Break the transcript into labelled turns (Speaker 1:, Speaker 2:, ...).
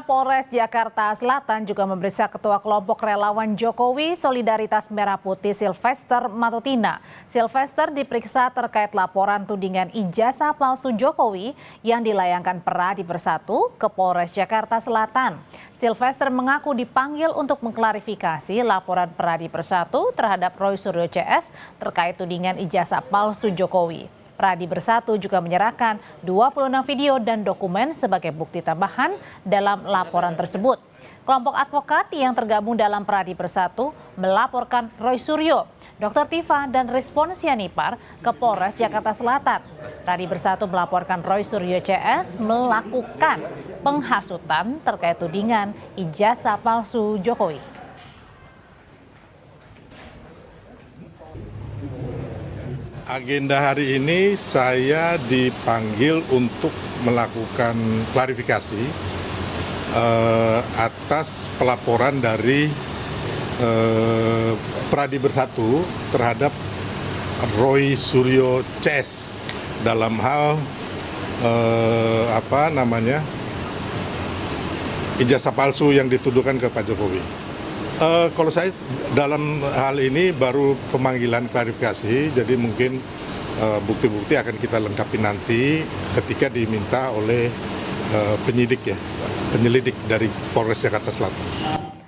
Speaker 1: Polres Jakarta Selatan juga memeriksa Ketua Kelompok Relawan Jokowi Solidaritas Merah Putih Sylvester Matutina. Sylvester diperiksa terkait laporan tudingan ijazah palsu Jokowi yang dilayangkan Peradi Bersatu ke Polres Jakarta Selatan. Sylvester mengaku dipanggil untuk mengklarifikasi laporan Peradi Bersatu terhadap Roy Suryo CS terkait tudingan ijazah palsu Jokowi. Peradi Bersatu juga menyerahkan 26 video dan dokumen sebagai bukti tambahan dalam laporan tersebut. Kelompok advokat yang tergabung dalam Peradi Bersatu melaporkan Roy Suryo, Dr. Tifa, dan Respons Yanipar ke Polres Jakarta Selatan. Peradi Bersatu melaporkan Roy Suryo CS melakukan penghasutan terkait tudingan ijazah palsu Jokowi.
Speaker 2: Agenda hari ini saya dipanggil untuk melakukan klarifikasi atas pelaporan dari Peradi Bersatu terhadap Roy Suryo CS dalam hal ijazah palsu yang dituduhkan ke Pak Jokowi. Kalau saya dalam hal ini baru pemanggilan klarifikasi, jadi mungkin bukti-bukti akan kita lengkapi nanti ketika diminta oleh penyelidik dari Polres Jakarta Selatan.